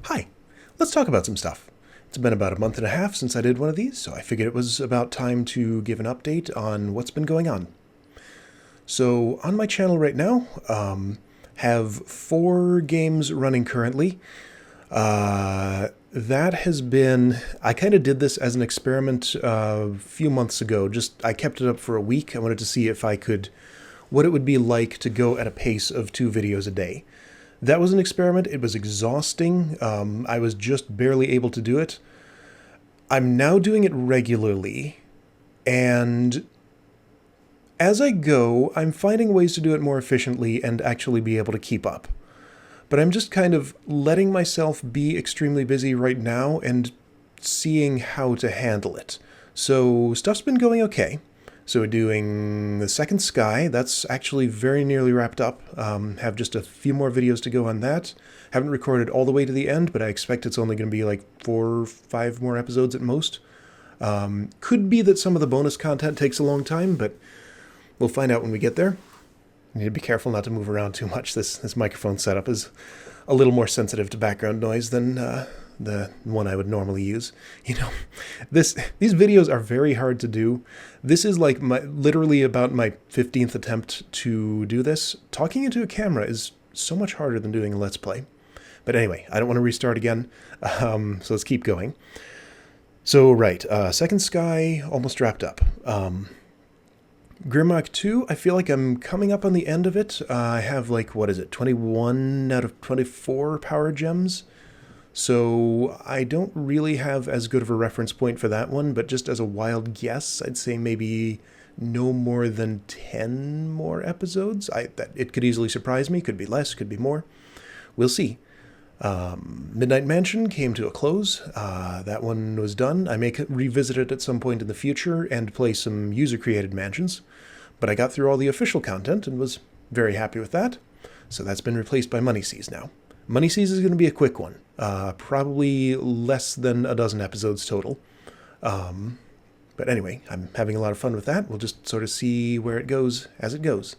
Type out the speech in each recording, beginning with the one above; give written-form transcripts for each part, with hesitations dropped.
Hi, let's talk about some stuff. It's been about a month and a half since I did one of these, so I figured it was about time to give an update on what's been going on. So, on my channel right now, have 4 games running currently. That has been... I kind of did this as an experiment a few months ago. I kept it up for a week. I wanted to see if I could... what it would be like to go at a pace of 2 videos a day. That was an experiment. It was exhausting. I was just barely able to do it. I'm now doing it regularly, and as I go, I'm finding ways to do it more efficiently and actually be able to keep up. But I'm just kind of letting myself be extremely busy right now and seeing how to handle it. So stuff's been going okay. So we're doing The Second Sky. That's actually very nearly wrapped up. Have just a few more videos to go on that. Haven't recorded all the way to the end, but I expect it's only going to be like 4 or 5 more episodes at most. Could be that some of the bonus content takes a long time, but we'll find out when we get there. I need to be careful not to move around too much. This microphone setup is a little more sensitive to background noise than the one I would normally use. You know, these videos are very hard to do. This is like literally about my 15th attempt to do this. Talking into a camera is so much harder than doing a Let's Play. But anyway, I don't want to restart again, so let's keep going. So, right, Second Sky almost wrapped up. Grimrock 2, I feel like I'm coming up on the end of it. I have, like, 21 out of 24 power gems. So I don't really have as good of a reference point for that one, but just as a wild guess, I'd say maybe no more than 10 more episodes. It could easily surprise me. Could be less, could be more. We'll see. Midnight Mansion came to a close. That one was done. I may revisit it at some point in the future and play some user-created mansions, but I got through all the official content and was very happy with that. So that's been replaced by Money Seas now. Money Seas is going to be a quick one. Probably less than a dozen episodes total. But anyway, I'm having a lot of fun with that. We'll just sort of see where it goes as it goes.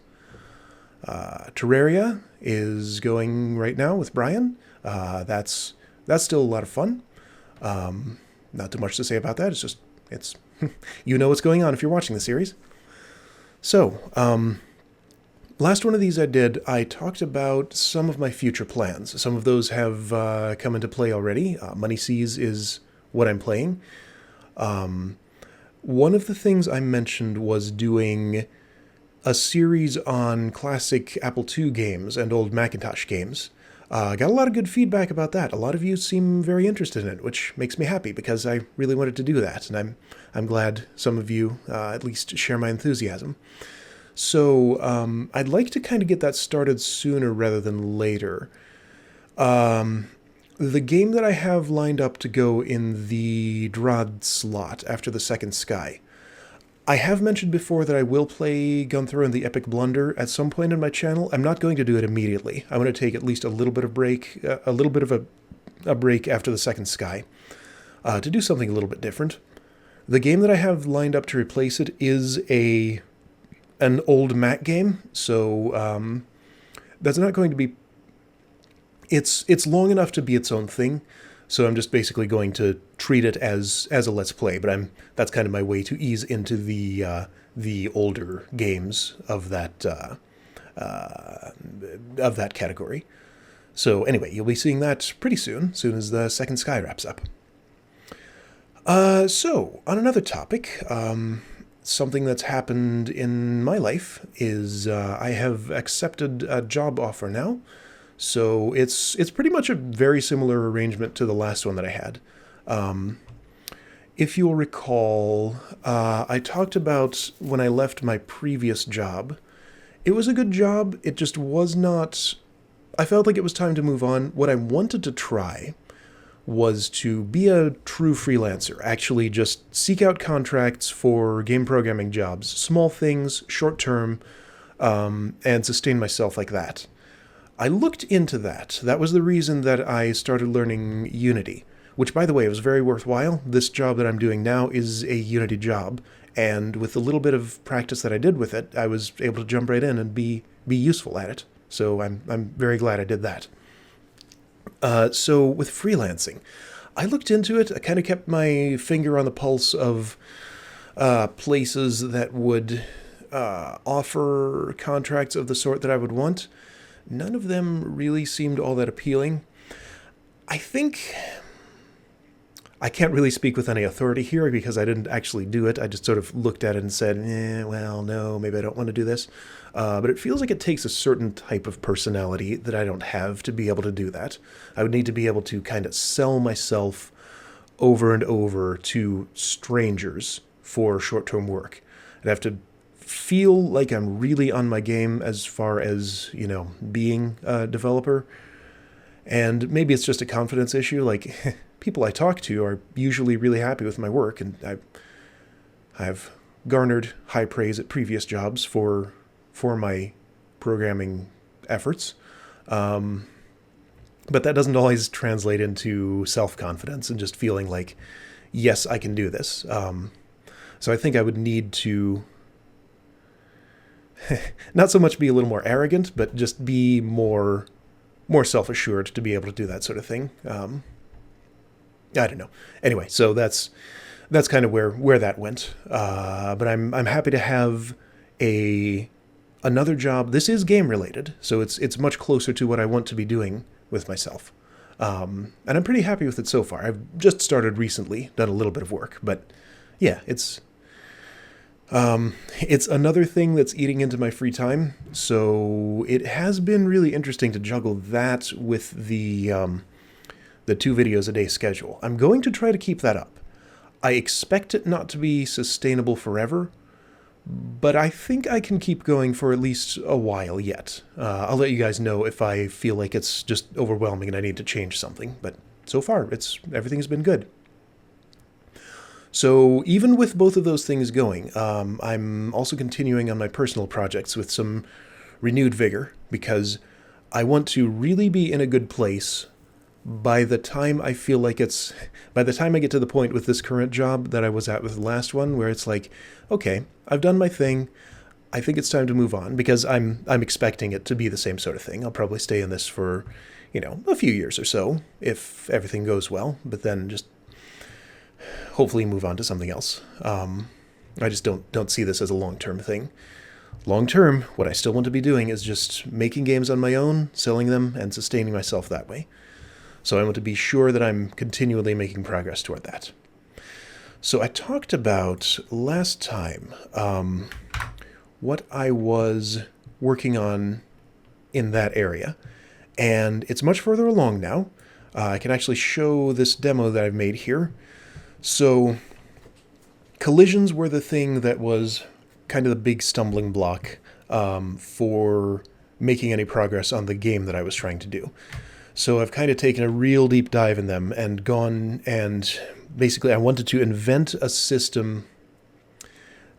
Terraria is going right now with Brian. That's still a lot of fun. Not too much to say about that. It's you know what's going on if you're watching the series. So, last one of these I talked about some of my future plans. Some of those have come into play already. Money Seas is what I'm playing. One of the things I mentioned was doing a series on classic Apple II games and old Macintosh games. Got a lot of good feedback about that. A lot of you seem very interested in it, which makes me happy because I really wanted to do that, and I'm glad some of you at least share my enthusiasm. So I'd like to kind of get that started sooner rather than later. The game that I have lined up to go in the Drad slot after The Second Sky, I have mentioned before that I will play Gunther and the Epic Blunder at some point in my channel. I'm not going to do it immediately. I want to take at least a little bit of a break after The Second Sky to do something a little bit different. The game that I have lined up to replace it is an old Mac game, so that's not going to be... It's long enough to be its own thing, so I'm just basically going to treat it as a Let's Play, but that's kind of my way to ease into the older games of that category. So anyway, you'll be seeing that pretty soon as The Second Sky wraps up. So, on another topic, something that's happened in my life is I have accepted a job offer now. So it's pretty much a very similar arrangement to the last one that I had. If you'll recall, I talked about when I left my previous job. It was a good job, it just was not... I felt like it was time to move on. What I wanted to try was to be a true freelancer, actually just seek out contracts for game programming jobs, small things, short-term, and sustain myself like that. I looked into that. That was the reason that I started learning Unity, which, by the way, was very worthwhile. This job that I'm doing now is a Unity job, and with the little bit of practice that I did with it, I was able to jump right in and be useful at it. So I'm very glad I did that. So with freelancing, I looked into it. I kind of kept my finger on the pulse of places that would offer contracts of the sort that I would want. None of them really seemed all that appealing. I think I can't really speak with any authority here because I didn't actually do it. I just sort of looked at it and said, well, no, maybe I don't want to do this. But it feels like it takes a certain type of personality that I don't have to be able to do that. I would need to be able to kind of sell myself over and over to strangers for short-term work. I'd have to feel like I'm really on my game as far as, being a developer. And maybe it's just a confidence issue. Like, people I talk to are usually really happy with my work, and I've garnered high praise at previous jobs for my programming efforts. But that doesn't always translate into self-confidence and just feeling like, yes, I can do this. So I think I would need to not so much be a little more arrogant, but just be more self-assured to be able to do that sort of thing. I don't know. Anyway, so that's kind of where that went. But I'm happy to have another job. This is game related, so it's much closer to what I want to be doing with myself. And I'm pretty happy with it so far. I've just started recently, done a little bit of work, but yeah, it's another thing that's eating into my free time. So it has been really interesting to juggle that with the 2 videos a day schedule. I'm going to try to keep that up. I expect it not to be sustainable forever, but I think I can keep going for at least a while yet. I'll let you guys know if I feel like it's just overwhelming and I need to change something, but so far everything's been good. So even with both of those things going, I'm also continuing on my personal projects with some renewed vigor because I want to really be in a good place by the time I get to the point with this current job that I was at with the last one, where it's like, okay, I've done my thing. I think it's time to move on because I'm expecting it to be the same sort of thing. I'll probably stay in this for, a few years or so if everything goes well, but then just hopefully move on to something else. I just don't see this as a long-term thing. Long-term, what I still want to be doing is just making games on my own, selling them, and sustaining myself that way. So I want to be sure that I'm continually making progress toward that. So I talked about last time what I was working on in that area, and it's much further along now. I can actually show this demo that I've made here. So collisions were the thing that was kind of the big stumbling block for making any progress on the game that I was trying to do. So I've kind of taken a real deep dive in them and gone and basically I wanted to invent a system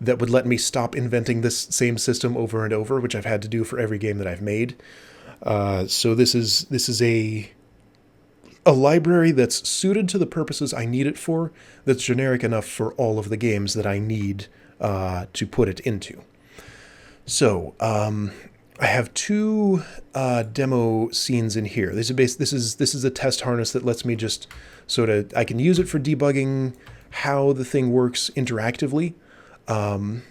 that would let me stop inventing this same system over and over, which I've had to do for every game that I've made. So this is a library that's suited to the purposes I need it for, that's generic enough for all of the games that I need to put it into. So I have 2 demo scenes in here. This is a test harness that lets me just I can use it for debugging how the thing works interactively, and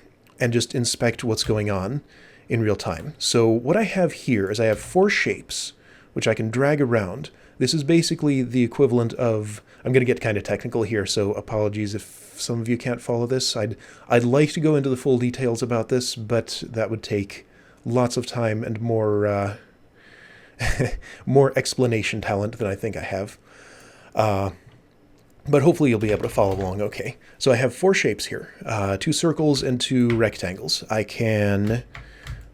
just inspect what's going on in real time. So what I have here is I have 4 shapes, which I can drag around. This is basically the equivalent of, I'm going to get kind of technical here, so apologies if some of you can't follow this. I'd like to go into the full details about this, but that would take lots of time and more more explanation talent than I think I have. But hopefully you'll be able to follow along okay. So I have 4 shapes here, 2 circles and 2 rectangles. I can,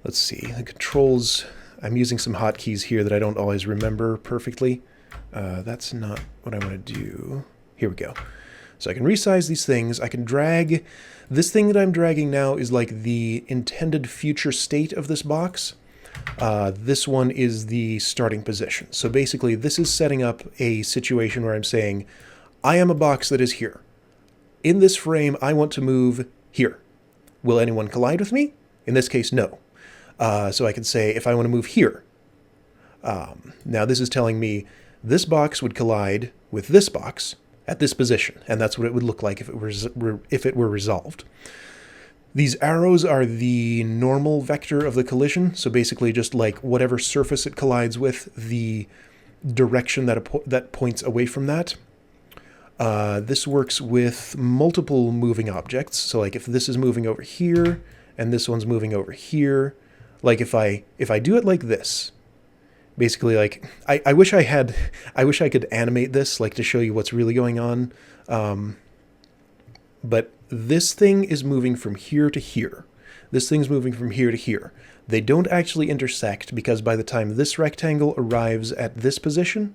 let's see, the controls, I'm using some hotkeys here that I don't always remember perfectly. That's not what I want to do. Here we go. So I can resize these things. I can drag. This thing that I'm dragging now is like the intended future state of this box. This one is the starting position. So basically this is setting up a situation where I'm saying, I am a box that is here. In this frame, I want to move here. Will anyone collide with me? In this case, no. So I can say if I want to move here. Now this is telling me this box would collide with this box at this position, and that's what it would look like if it were resolved. These arrows are the normal vector of the collision, so basically just like whatever surface it collides with, the direction that points away from that. This works with multiple moving objects, so like if this is moving over here, and this one's moving over here, like if I do it like this, basically like, I wish I could animate this, like to show you what's really going on, but this thing is moving from here to here. This thing's moving from here to here. They don't actually intersect because by the time this rectangle arrives at this position,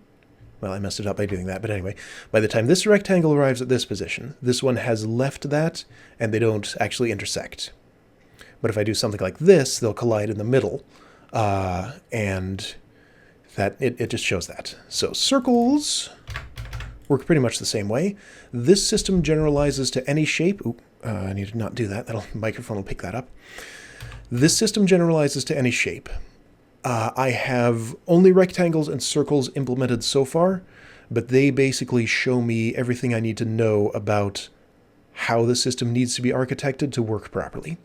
well, I messed it up by doing that, but anyway, by the time this rectangle arrives at this position, this one has left that, and they don't actually intersect. But if I do something like this, they'll collide in the middle, and that it just shows that. So circles work pretty much the same way. This system generalizes to any shape. Oop, I need to not do that. The microphone will pick that up. This system generalizes to any shape. I have only rectangles and circles implemented so far, but they basically show me everything I need to know about how the system needs to be architected to work properly.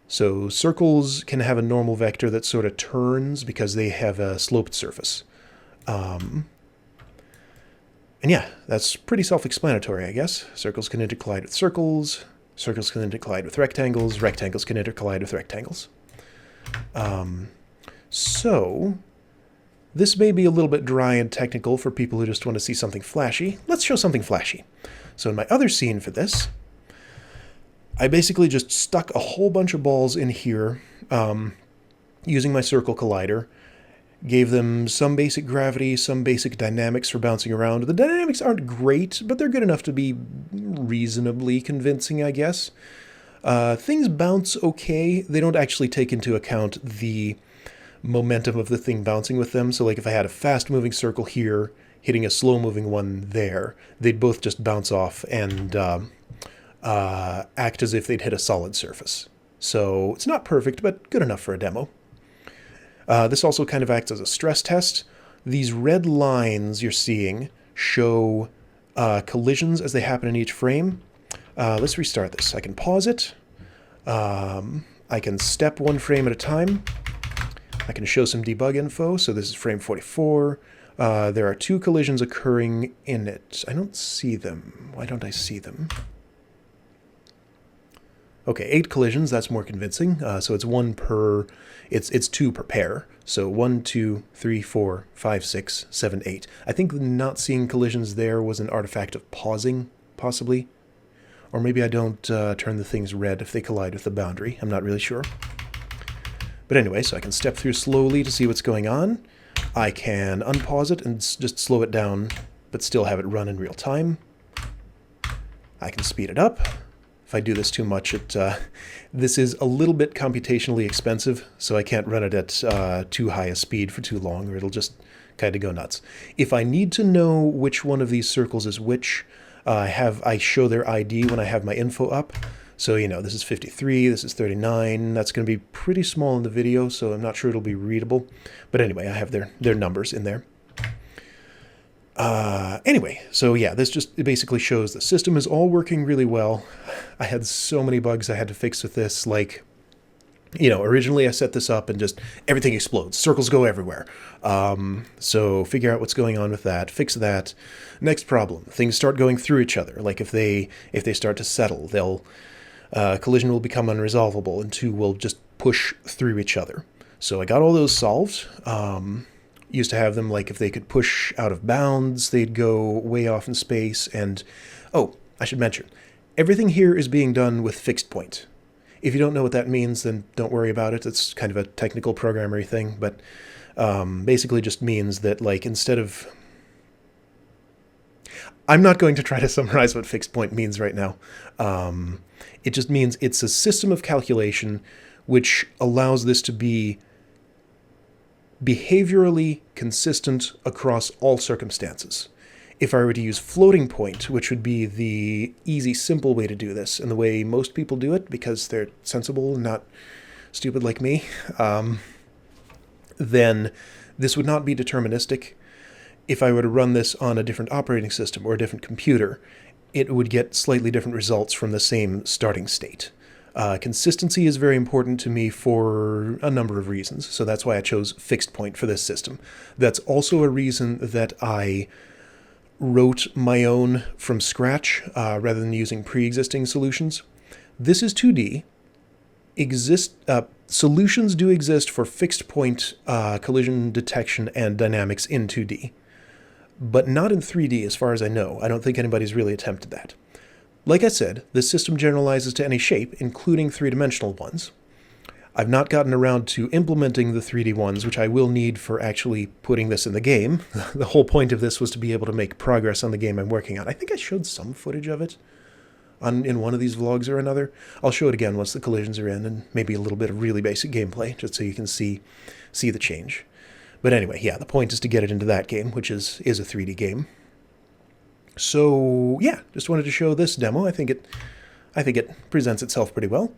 So circles can have a normal vector that sort of turns because they have a sloped surface. And yeah, that's pretty self-explanatory, I guess. Circles can intercollide with circles. Circles can intercollide with rectangles. Rectangles can intercollide with rectangles. So this may be a little bit dry and technical for people who just want to see something flashy. Let's show something flashy. So in my other scene for this, I basically just stuck a whole bunch of balls in here using my circle collider. Gave them some basic gravity, some basic dynamics for bouncing around. The dynamics aren't great, but they're good enough to be reasonably convincing, I guess. Things bounce okay. They don't actually take into account the momentum of the thing bouncing with them. So like if I had a fast-moving circle here, hitting a slow-moving one there, they'd both just bounce off and act as if they'd hit a solid surface. So it's not perfect, but good enough for a demo. This also kind of acts as a stress test. These red lines you're seeing show collisions as they happen in each frame. Let's restart this. I can pause it. I can step one frame at a time. I can show some debug info. So this is frame 44. There are 2 collisions occurring in it. I don't see them. Why don't I see them? Okay, 8 collisions, that's more convincing. So it's 1 per, it's 2 per pair. So 1, 2, 3, 4, 5, 6, 7, 8. I think not seeing collisions there was an artifact of pausing, possibly. Or maybe I don't turn the things red if they collide with the boundary. I'm not really sure. But anyway, so I can step through slowly to see what's going on. I can unpause it and just slow it down, but still have it run in real time. I can speed it up. If I do this too much, this is a little bit computationally expensive, so I can't run it at too high a speed for too long, or it'll just kind of go nuts. If I need to know which one of these circles is which, I show their ID when I have my info up. So, you know, this is 53, this is 39. That's going to be pretty small in the video, so I'm not sure it'll be readable. But anyway, I have their numbers in there. Anyway, so yeah, it basically shows the system is all working really well. I had so many bugs I had to fix with this, like, you know, originally I set this up and just everything explodes. Circles go everywhere. So figure out what's going on with that, fix that. Next problem, things start going through each other. Like if they start to settle, collision will become unresolvable and 2 will just push through each other. So I got all those solved. Used to have them like if they could push out of bounds, they'd go way off in space. And, oh, I should mention, everything here is being done with fixed point. If you don't know what that means, then don't worry about it. It's kind of a technical programmery thing, but basically just means that, like, instead of... I'm not going to try to summarize what fixed point means right now. It just means it's a system of calculation which allows this to be behaviorally consistent across all circumstances. If I were to use floating point, which would be the easy, simple way to do this, and the way most people do it because they're sensible and not stupid like me, then this would not be deterministic. if I were to run this on a different operating system or a different computer, it would get slightly different results from the same starting state. Consistency is very important to me for a number of reasons, so that's why I chose fixed point for this system. That's also a reason that I wrote my own from scratch rather than using pre-existing solutions. This is 2D. Solutions do exist for fixed point collision detection and dynamics in 2D, but not in 3D as far as I know. I don't think anybody's really attempted that. Like I said, this system generalizes to any shape, including three-dimensional ones. I've not gotten around to implementing the 3D ones, which I will need for actually putting this in the game. The whole point of this was to be able to make progress on the game I'm working on. I think I showed some footage of it in one of these vlogs or another. I'll show it again once the collisions are in, and maybe a little bit of really basic gameplay, just so you can see the change. But anyway, yeah, the point is to get it into that game, which is a 3D game. So yeah, just wanted to show this demo. I think it presents itself pretty well,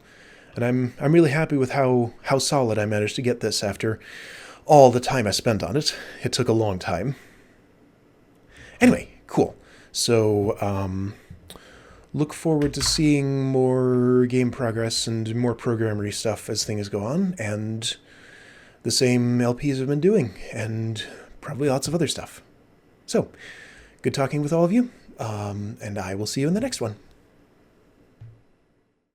and I'm really happy with how solid I managed to get this after all the time I spent on it. It took a long time. Anyway, cool. So look forward to seeing more game progress and more programmery stuff as things go on, and the same LPs have been doing, and probably lots of other stuff. So, good talking with all of you, and I will see you in the next one.